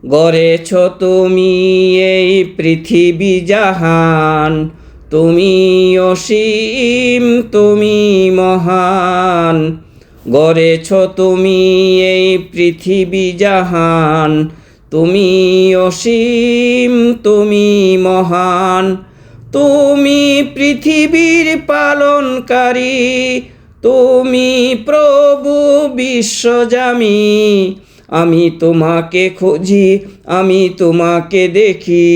গড়েছ তুমি এই পৃথিবী জাহান, তুমি অসীম তুমি মহান। গড়েছ তুমি এই পৃথিবী জাহান, তুমি অসীম তুমি মহান। তুমি পৃথিবীর পালনকারী, তুমি প্রভু বিশ্বজামি। আমি তোমাকে খুঁজি, আমি তোমাকে দেখি,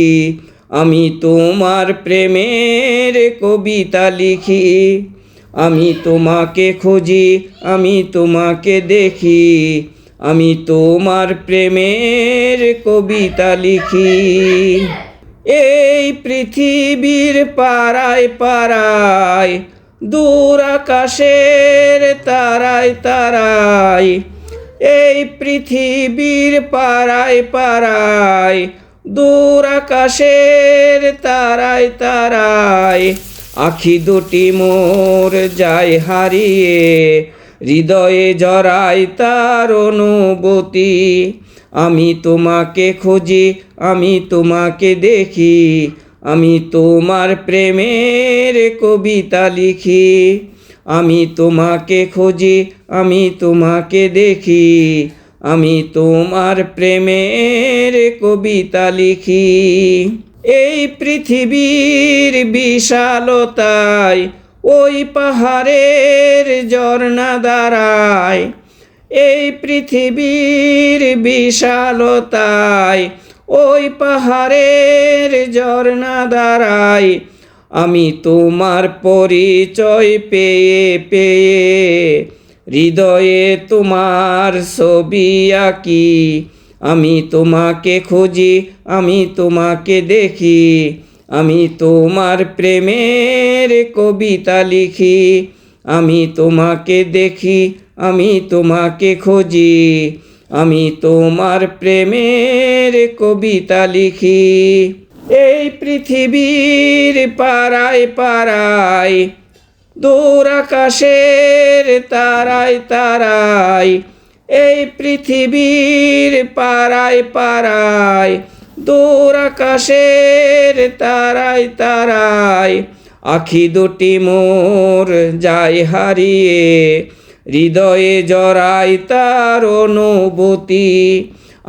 আমি তোমার প্রেমের কবিতা লিখি। আমি তোমাকে খুঁজি, আমি তোমাকে দেখি, আমি তোমার প্রেমের কবিতা লিখি। এই পৃথিবীর পাড়ায় পাড়ায়, দূর আকাশের তারায় তারায়, এই পৃথিবীর পাড়ায় পাড়ায়, দূর আকাশের তারায় তারায়, আখি দুটি মোর যায় হারিয়ে, হৃদয়ে জড়ায় তার অনুভূতি। আমি তোমাকে খুঁজি, আমি তোমাকে দেখি, আমি তোমার প্রেমের কবিতা লিখি। আমি তোমাকে খুঁজি, আমি তোমাকে দেখি, আমি তোমার প্রেমের কবিতা লিখি। এই পৃথিবীর বিশালতায়, ওই পাহাড়ের ঝর্ণা দাঁড়ায়। এই পৃথিবীর বিশালতায়, ওই পাহাড়ের ঝর্ণা দাঁড়ায়। আমি তোমার পরিচয় পেয়ে পেয়ে, হৃদয়ে তোমার ছবি আঁকি। আমি তোমাকে খুঁজি, আমি তোমাকে দেখি, আমি তোমার প্রেমের কবিতা লিখি। আমি তোমাকে দেখি, আমি তোমাকে খুঁজি, আমি তোমার প্রেমের কবিতা লিখি। এই পৃথিবীর পাড়ায় পাড়ায়, দূর আকাশের তারায় তারায়, এই পৃথিবীর পাড়ায় পাড়ায়, দূর আকাশের তারায় তারায়, আখি দুটি মোর যায় হারিয়ে, হৃদয়ে জড়ায় তার অনুভূতি।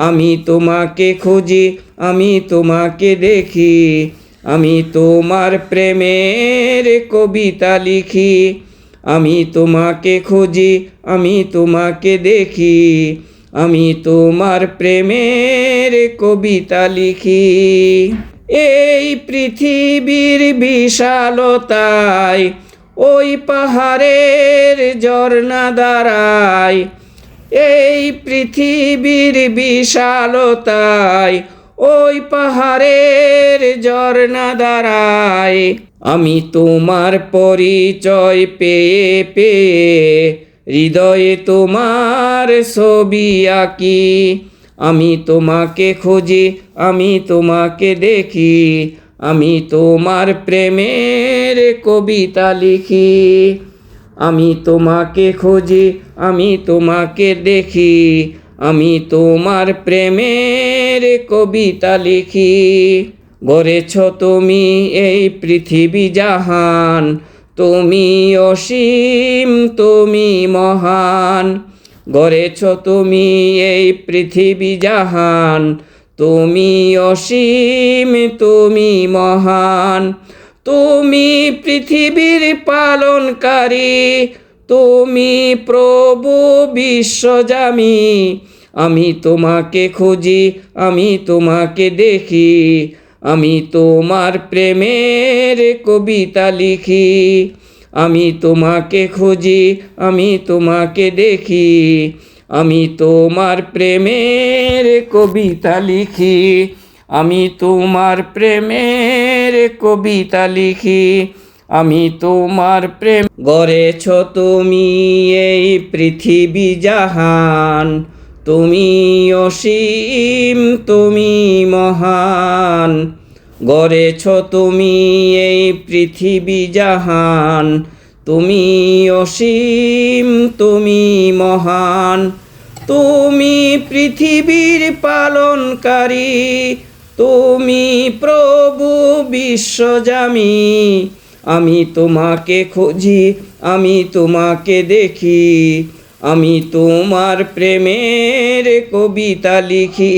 আমি তোমাকে খুঁজি, আমি তোমাকে দেখি, আমি তোমার প্রেমের কবিতা লিখি। আমি তোমাকে খুঁজি, আমি তোমাকে দেখি, আমি তোমার প্রেমের কবিতা লিখি। এই পৃথিবীর বিশালতায়, ওই পাহাড়ের ঝর্ণা দাঁড়ায়। এই পৃথিবীর বিশালতায়, ওই পাহাড়ের ঝর্ণা দাঁড়ায়। আমি তোমার পরিচয় পেয়ে পেয়ে, হৃদয়ে তোমার ছবি আঁকি। আমি তোমাকে খুঁজি, আমি তোমাকে দেখি, আমি তোমার প্রেমের কবিতা লিখি। আমি তোমাকে খুঁজি, আমি তোমাকে দেখি, আমি তোমার প্রেমের কবিতা লিখি। গড়েছ তুমি এই পৃথিবী জাহান, তুমি অসীম তুমি মহান। গড়েছ তুমি এই পৃথিবী জাহান, তুমি অসীম তুমি মহান। তুমি পৃথিবীর পালনকারী, তুমি প্রভু বিশ্বজামি। আমি তোমাকে খুঁজি, আমি তোমাকে দেখি, আমি তোমার প্রেমের কবিতা লিখি। আমি তোমাকে খুঁজি, আমি তোমাকে দেখি, আমি তোমার প্রেমের কবিতা লিখি। আমি তোমার প্রেমের কবিতা লিখি, আমি তোমার প্রেম। গড়েছ তুমি এই পৃথিবী জাহান, তুমি অসীম তুমি মহান। গড়েছ তুমি এই পৃথিবী জাহান, তুমি অসীম তুমি মহান। তুমি পৃথিবীর পালনকারী, তুমি প্রভু বিশ্বজামি। আমি তোমাকে খুঁজি, আমি তোমাকে দেখি, আমি তোমার প্রেমের কবিতা লিখি।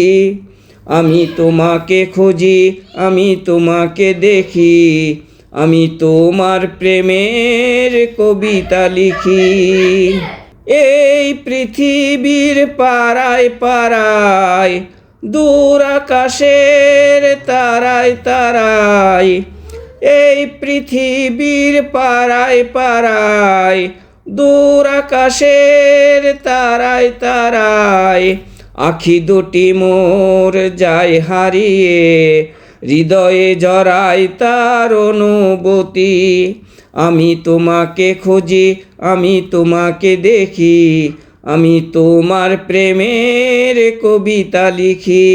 আমি তোমাকে খুঁজি, আমি তোমাকে দেখি, আমি তোমার প্রেমের কবিতা লিখি। এই পৃথিবীর পাড়ায় পাড়ায়, দূর আকাশের তারায় তারায়, এই পৃথিবীর পাড়ায় পাড়ায়, দূর আকাশের তারায় তারায়, আখি দুটি মোর যায় হারিয়ে, হৃদয়ে জড়ায় তার অনুভূতি। আমি তোমাকে খুঁজি, আমি তোমাকে দেখি, আমি তোমার প্রেমের কবিতা লিখি।